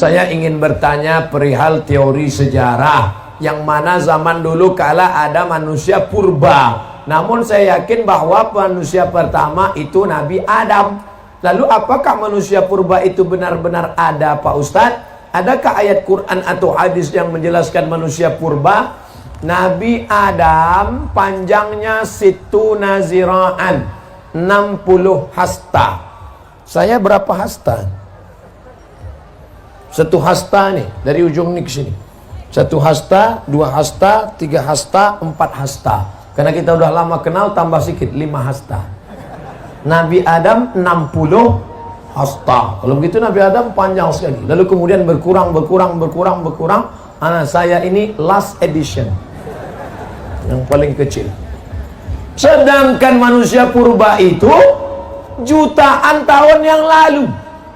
Saya ingin bertanya perihal teori sejarah, yang mana zaman dulu kala ada manusia purba. Namun saya yakin bahwa manusia pertama itu Nabi Adam. Lalu apakah manusia purba itu benar-benar ada, Pak Ustadz? Adakah ayat Quran atau hadis yang menjelaskan manusia purba? Nabi Adam panjangnya situna zira'an, 60 hasta. Saya berapa hasta? 1 hasta nih, dari ujung nih ke sini. 1 hasta, 2 hasta, 3 hasta, 4 hasta. Karena kita udah lama kenal, tambah sedikit, 5 hasta. Nabi Adam 60 hasta. Kalau begitu Nabi Adam panjang sekali. Lalu kemudian berkurang. Saya ini last edition, yang paling kecil. Sedangkan manusia purba itu jutaan tahun yang lalu,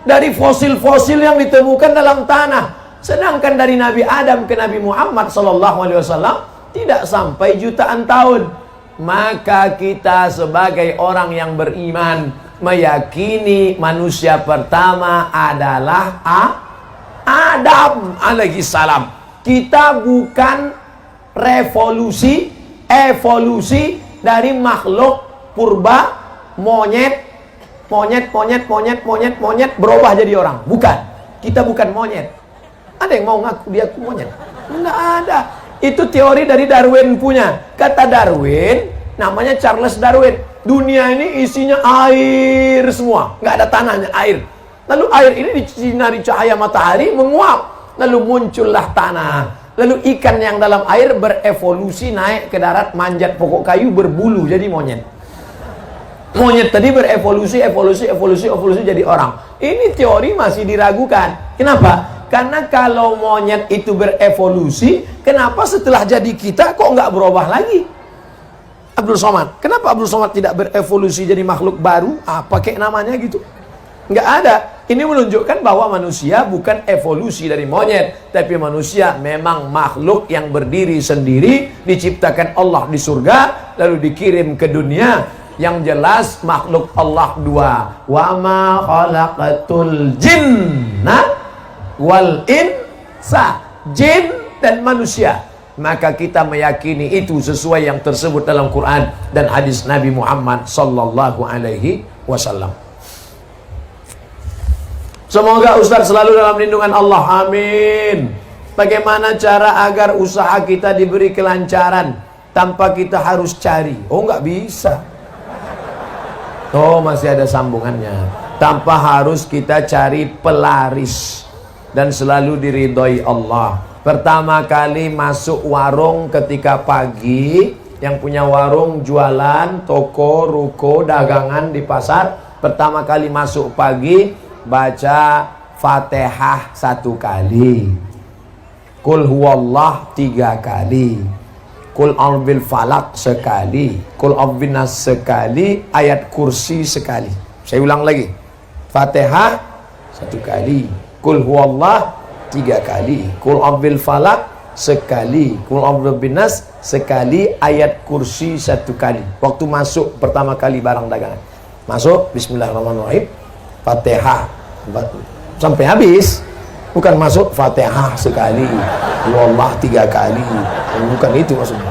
dari fosil-fosil yang ditemukan dalam tanah. Sedangkan dari Nabi Adam ke Nabi Muhammad SAW tidak sampai jutaan tahun. Maka kita sebagai orang yang beriman meyakini manusia pertama adalah Adam alaihi salam. Kita bukan evolusi dari makhluk purba, monyet berubah jadi orang. Bukan. Kita bukan monyet. Ada yang mau ngaku dia monyet? Enggak ada. Itu teori dari Darwin punya. Kata Darwin, namanya Charles Darwin, dunia ini isinya air semua, nggak ada tanahnya, air. Lalu air ini disinari cahaya matahari menguap, lalu muncullah tanah. Lalu ikan yang dalam air berevolusi naik ke darat, manjat pokok kayu, berbulu jadi monyet. Monyet tadi berevolusi jadi orang. Ini teori masih diragukan. Kenapa? Karena kalau monyet itu berevolusi, kenapa setelah jadi kita kok nggak berubah lagi? Abdul Somad, kenapa Abdul Somad tidak berevolusi jadi makhluk baru? Apa kayak namanya gitu? Nggak ada. Ini menunjukkan bahwa manusia bukan evolusi dari monyet, tapi manusia memang makhluk yang berdiri sendiri, diciptakan Allah di surga, lalu dikirim ke dunia. Yang jelas makhluk Allah 2. Wa ma khalaqatul jinna wal insa, jin dan manusia. Maka kita meyakini itu sesuai yang tersebut dalam Quran dan hadis Nabi Muhammad sallallahu alaihi wasallam. Semoga Ustaz selalu dalam lindungan Allah, amin. Bagaimana cara agar usaha kita diberi kelancaran tanpa kita harus cari? Oh, nggak bisa. Oh, masih ada sambungannya. Tanpa harus kita cari pelaris dan selalu diridhoi Allah. Pertama kali masuk warung ketika pagi, yang punya warung jualan, toko, ruko, dagangan di pasar, pertama kali masuk pagi baca Fatihah 1 kali, Qul huwallah 3 kali, Qul a'udzu falak sekali, Qul a'udzu nas sekali, ayat kursi sekali. Saya ulang lagi. Fatihah 1 kali, Qul huwallah 3 kali, Qul a'udzu falak sekali, Qul a'udzu binas sekali, ayat kursi 1 kali. Waktu masuk pertama kali barang dagangan. Masuk bismillahirrahmanirrahim, Fatihah sampai habis. Bukan masuk Fatihah sekali, Allah 3 kali. Bukan itu maksudnya.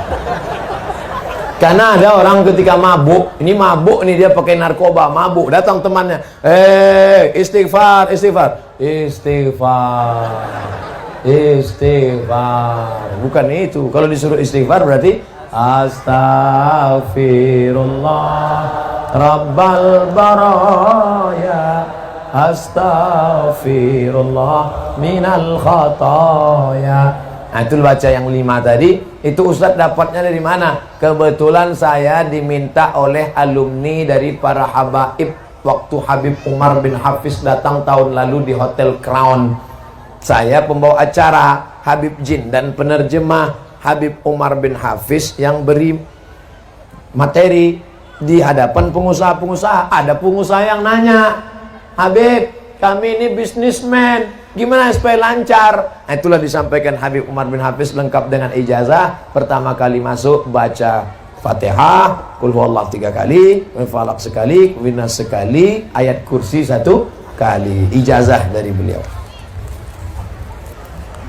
Karena ada orang ketika mabuk, ini mabuk nih, dia pakai narkoba, mabuk, datang temannya, istighfar. Bukan itu. Kalau disuruh istighfar berarti Astaghfirullah Rabbal baraya, Astaghfirullah minal khataya. Nah, itu baca yang 5 tadi. Itu Ustadz dapatnya dari mana? Kebetulan saya diminta oleh alumni dari para habaib waktu Habib Umar bin Hafiz datang tahun lalu di Hotel Crown. Saya pembawa acara Habib Jin dan penerjemah Habib Umar bin Hafiz yang beri materi di hadapan pengusaha-pengusaha. Ada pengusaha yang nanya, Habib, kami ini bisnismen, gimana supaya lancar? Nah, itulah disampaikan Habib Umar bin Hafiz lengkap dengan ijazah. Pertama kali masuk baca Fatihah, Qul huwallahu 3 kali, Falaq sekali, Winas sekali, ayat kursi 1 kali. Ijazah dari beliau.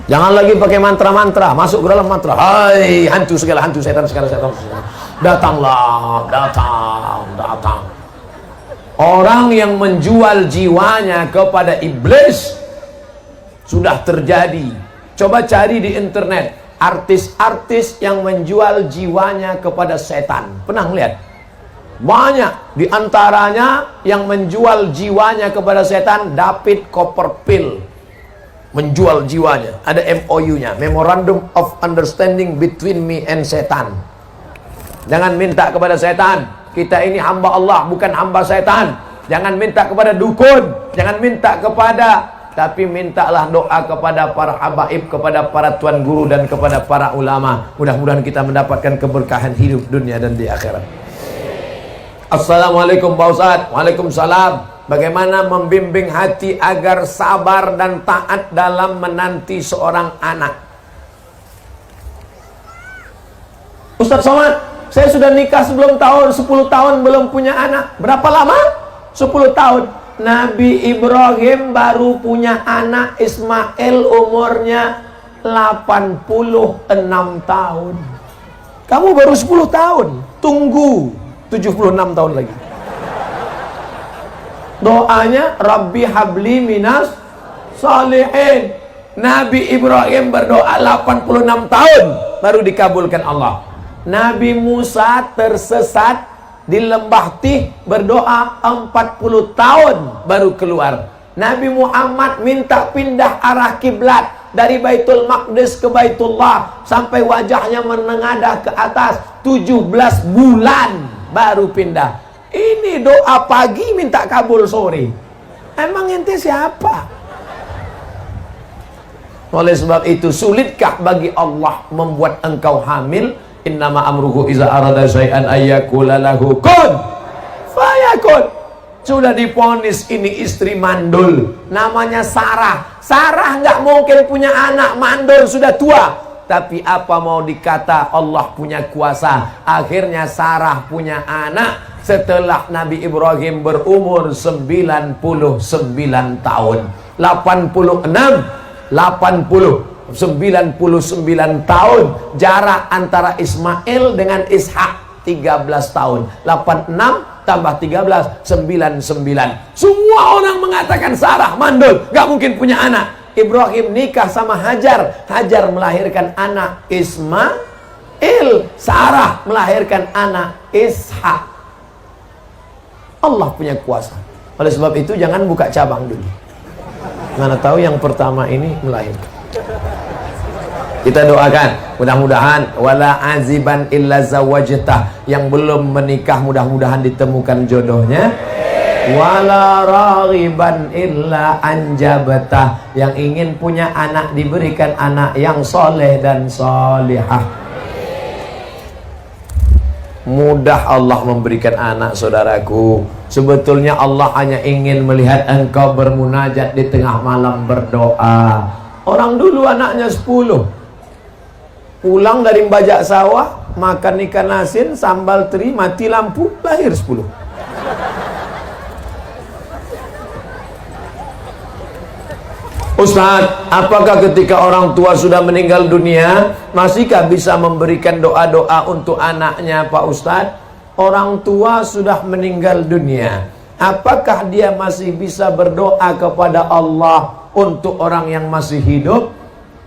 Jangan lagi pakai mantra-mantra, masuk ke dalam mantra. Hai, hantu segala hantu, setan segala setan. Datanglah, datang. Orang yang menjual jiwanya kepada iblis sudah terjadi. Coba cari di internet artis-artis yang menjual jiwanya kepada setan. Pernah lihat? Banyak di antaranya yang menjual jiwanya kepada setan. David Copperfield menjual jiwanya, ada MOU-nya, Memorandum of Understanding Between Me and Setan. Jangan minta kepada setan, kita ini hamba Allah, bukan hamba setan. Jangan minta kepada dukun, jangan minta kepada, tapi mintalah doa kepada para habaib, kepada para tuan guru dan kepada para ulama. Mudah-mudahan kita mendapatkan keberkahan hidup dunia dan di akhirat. Assalamualaikum Pak Ustadz. Waalaikumsalam. Bagaimana membimbing hati agar sabar dan taat dalam menanti seorang anak? Ustadz Somad, saya sudah nikah sebelum tahun 10 tahun belum punya anak. Berapa lama? 10 tahun. Nabi Ibrahim baru punya anak Ismail, umurnya 86 tahun. Kamu baru 10 tahun. Tunggu 76 tahun lagi. Doanya Rabbi habli minas salihin. Nabi Ibrahim berdoa 86 tahun baru dikabulkan Allah. Nabi Musa tersesat di lembah Tih, berdoa 40 tahun baru keluar. Nabi Muhammad minta pindah arah kiblat dari Baitul Maqdis ke Baitullah sampai wajahnya menengadah ke atas, 17 bulan baru pindah. Ini doa pagi minta kabul sore. Emang ente siapa? Oleh sebab itu, sulitkah bagi Allah membuat engkau hamil? Innama amruhu iza arada syai'an ayyakula lahu kun fayakun. Sudah diponis ini istri mandul, namanya Sarah. Sarah nggak mungkin punya anak, mandul, sudah tua. Tapi apa mau dikata, Allah punya kuasa. Akhirnya Sarah punya anak setelah Nabi Ibrahim berumur 99 tahun. 99 tahun jarak antara Ismail dengan Ishak, 13 tahun. 86 tambah 13, 99. Semua orang mengatakan Sarah mandul, gak mungkin punya anak. Ibrahim nikah sama Hajar, Hajar melahirkan anak Ismail, Sarah melahirkan anak Ishak. Allah punya kuasa. Oleh sebab itu jangan buka cabang dulu. Mana tahu yang pertama ini melahirkan. Kita doakan, mudah-mudahan wala aziban illa zawajtah, yang belum menikah mudah-mudahan ditemukan jodohnya. Wala raghiban illa anjabtah, yang ingin punya anak diberikan anak yang soleh dan solihah. Mudah Allah memberikan anak, saudaraku. Sebetulnya Allah hanya ingin melihat engkau bermunajat di tengah malam berdoa. Orang dulu anaknya 10, pulang dari bajak sawah, makan ikan asin, sambal teri, mati lampu, lahir 10. Ustaz, apakah ketika orang tua sudah meninggal dunia, masihkah bisa memberikan doa-doa untuk anaknya, Pak Ustaz? Orang tua sudah meninggal dunia, apakah dia masih bisa berdoa kepada Allah untuk orang yang masih hidup?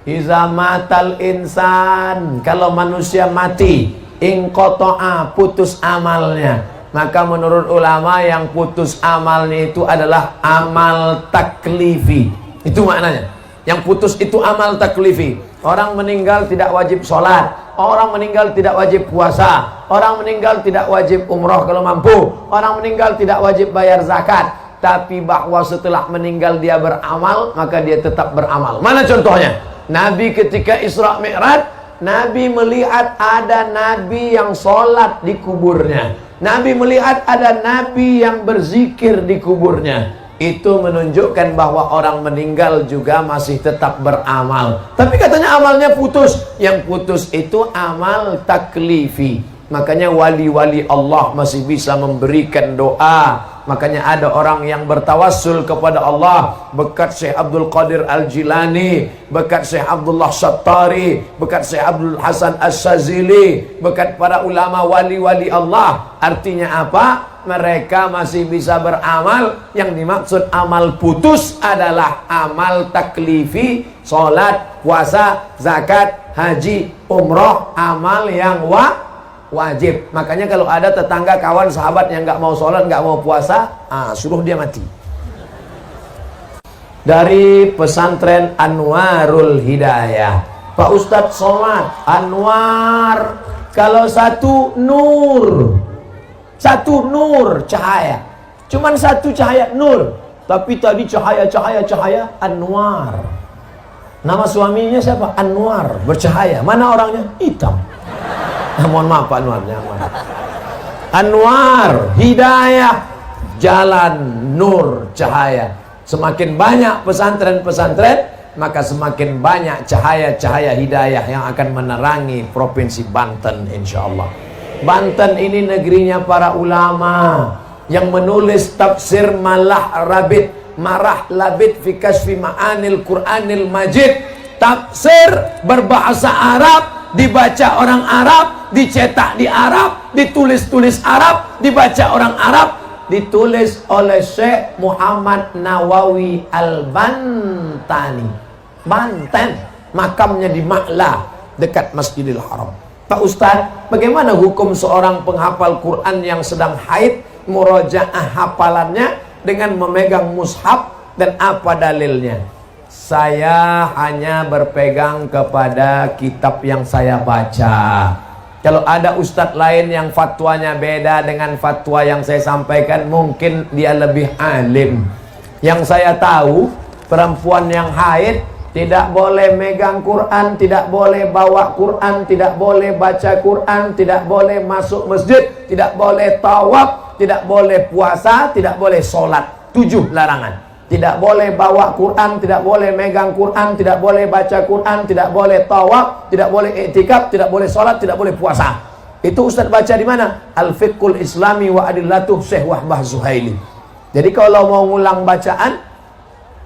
Iza matal insan, kalau manusia mati, inqoto'a, putus amalnya. Maka menurut ulama yang putus amalnya itu adalah amal taklifi. Itu maknanya. Yang putus itu amal taklifi. Orang meninggal tidak wajib sholat, orang meninggal tidak wajib puasa, orang meninggal tidak wajib umroh kalau mampu, orang meninggal tidak wajib bayar zakat. Tapi bahwa setelah meninggal dia beramal, maka dia tetap beramal. Mana contohnya? Nabi ketika Isra Mi'raj, Nabi melihat ada Nabi yang sholat di kuburnya. Nabi melihat ada Nabi yang berzikir di kuburnya. Itu menunjukkan bahwa orang meninggal juga masih tetap beramal. Tapi katanya amalnya putus. Yang putus itu amal taklifi. Makanya wali-wali Allah masih bisa memberikan doa. Makanya ada orang yang bertawassul kepada Allah berkat Syekh Abdul Qadir Al-Jilani, berkat Syekh Abdullah Syattari, berkat Syekh Abdul Hasan As-Sazili, berkat para ulama wali-wali Allah. Artinya apa? Mereka masih bisa beramal. Yang dimaksud amal putus adalah amal taklifi, sholat, puasa, zakat, haji, umroh, amal yang wajib. Makanya kalau ada tetangga, kawan, sahabat yang nggak mau sholat, nggak mau puasa, suruh dia mati. Dari pesantren Anwarul Hidayah, Pak Ustadz Somad, Anwar, kalau satu nur, cahaya, cuman satu cahaya nur, tapi tadi cahaya Anwar. Nama suaminya siapa? Anwar, bercahaya. Mana orangnya? Hitam. Mohon maaf Pak Anwar, Anwar, hidayah, jalan, nur, cahaya. Semakin banyak pesantren-pesantren, maka semakin banyak cahaya-cahaya hidayah yang akan menerangi provinsi Banten, insya Allah. Banten ini negerinya para ulama yang menulis tafsir Marah Labid fi Kasfi Ma'anil Qur'anil Majid. Tafsir berbahasa Arab, dibaca orang Arab, dicetak di Arab, ditulis Arab, dibaca orang Arab, ditulis oleh Syekh Muhammad Nawawi Al-Bantani, Banten, makamnya di Ma'la dekat Masjidil Haram. Pak Ustadz, bagaimana hukum seorang penghafal Quran yang sedang haid murojaah hafalannya dengan memegang mushaf, dan apa dalilnya? Saya hanya berpegang kepada kitab yang saya baca. Kalau ada ustadz lain yang fatwanya beda dengan fatwa yang saya sampaikan, mungkin dia lebih alim. Yang saya tahu, perempuan yang haid tidak boleh megang Quran, tidak boleh bawa Quran, tidak boleh baca Quran, tidak boleh masuk masjid, tidak boleh tawaf, tidak boleh puasa, tidak boleh sholat. 7 larangan. Tidak boleh bawa Quran, tidak boleh megang Quran, tidak boleh baca Quran, tidak boleh tawaf, tidak boleh i'tikaf, tidak boleh sholat, tidak boleh puasa. Itu Ustaz baca di mana? Al-Fiqhul Islami wa Adillatuh Syekh Wahbah Zuhaili. Jadi kalau mau ngulang bacaan,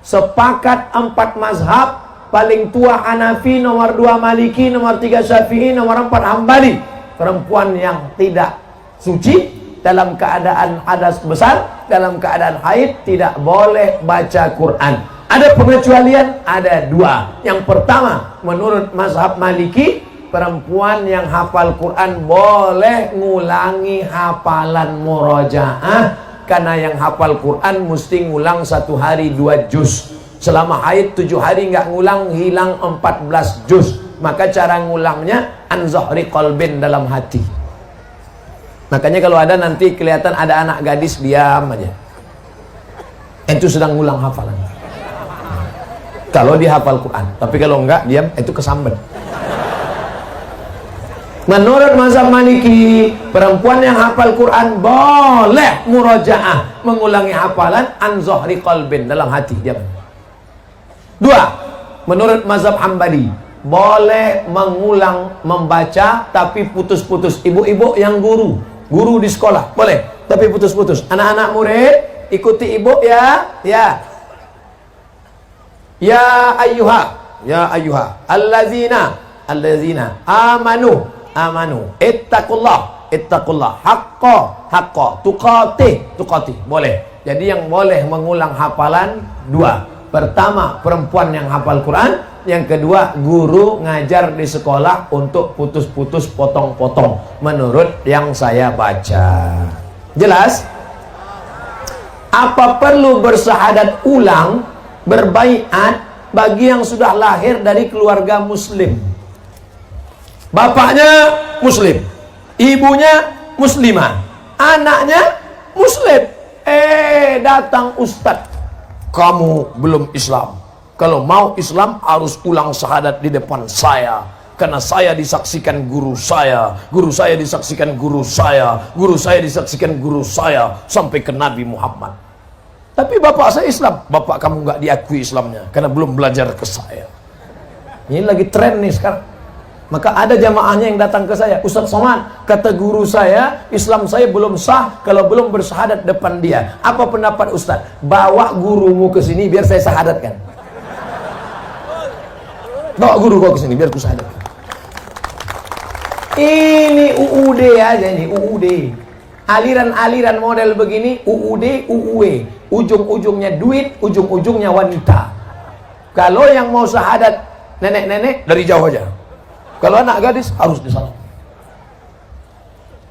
sepakat 4 mazhab, paling tua Hanafi, nomor 2 Maliki, nomor 3 Syafi'i, nomor 4 Hambali. Perempuan yang tidak suci, dalam keadaan hadas besar, dalam keadaan haid, tidak boleh baca Quran. Ada pengecualian? Ada 2. Yang pertama, menurut mazhab Maliki, perempuan yang hafal Quran boleh ngulangi hafalan murojaah, karena yang hafal Quran mesti ngulang 1 hari 2 juz. Selama haid 7 hari nggak ngulang, hilang 14 juz. Maka cara ngulangnya an zahri qalbin, dalam hati. Makanya kalau ada nanti kelihatan ada anak gadis diam aja, itu sedang ngulang hafalan. Kalau dia hafal Quran, tapi kalau enggak diam, itu kesambet. Menurut mazhab Maliki, perempuan yang hafal Quran boleh murojaah, mengulangi hafalan an zahri qalbin, dalam hati, diam. 2. Menurut mazhab Hambali, boleh mengulang membaca tapi putus-putus. Ibu-ibu yang guru di sekolah boleh, tapi putus-putus. Anak-anak murid ikuti ibu ya. Ya ayyuha allazina amanu ittaqullah haqqa tuqatih. Boleh. Jadi yang boleh mengulang hafalan 2. Pertama, perempuan yang hafal Quran. Yang kedua, guru ngajar di sekolah untuk putus-putus, potong-potong, menurut yang saya baca. Jelas? Apa perlu bersyahadat ulang, berbaiat bagi yang sudah lahir dari keluarga muslim? Bapaknya muslim, ibunya muslimah, anaknya muslim. Datang ustadz, kamu belum Islam. Kalau mau Islam harus ulang syahadat di depan saya, karena saya disaksikan guru saya disaksikan guru saya, guru saya disaksikan guru saya, sampai ke Nabi Muhammad. Tapi bapak saya Islam. Bapak kamu nggak diakui Islamnya karena belum belajar ke saya. Ini lagi tren nih sekarang. Maka ada jamaahnya yang datang ke saya, Ustaz Somad, kata guru saya, Islam saya belum sah kalau belum bersyahadat depan dia. Apa pendapat Ustaz? Bawa gurumu ke sini biar saya syahadatkan. Bawa guru kau ke sini biar ku syahadatkan. Ini UUD aja ini, UUD. Aliran-aliran model begini, UUD, UUE. Ujung-ujungnya duit, ujung-ujungnya wanita. Kalau yang mau syahadat nenek-nenek dari jauh aja. Kalau anak gadis harus di sana.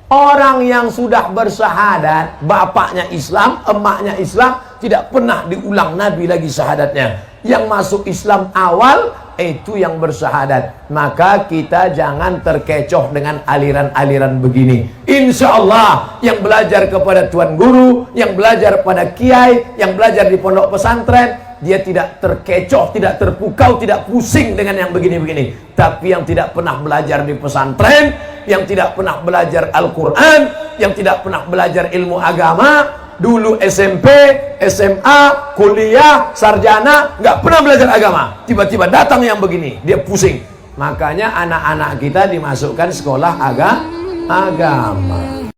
Orang yang sudah bersyahadat, bapaknya Islam, emaknya Islam, tidak pernah diulang Nabi lagi syahadatnya. Yang masuk Islam awal, itu yang bersyahadat. Maka kita jangan terkecoh dengan aliran-aliran begini. Insya Allah, yang belajar kepada Tuan Guru, yang belajar pada Kiai, yang belajar di pondok pesantren, dia tidak terkecoh, tidak terpukau, tidak pusing dengan yang begini-begini. Tapi yang tidak pernah belajar di pesantren, yang tidak pernah belajar Al-Quran, yang tidak pernah belajar ilmu agama, dulu SMP, SMA, kuliah, sarjana, nggak pernah belajar agama, tiba-tiba datang yang begini, dia pusing. Makanya anak-anak kita dimasukkan sekolah agama.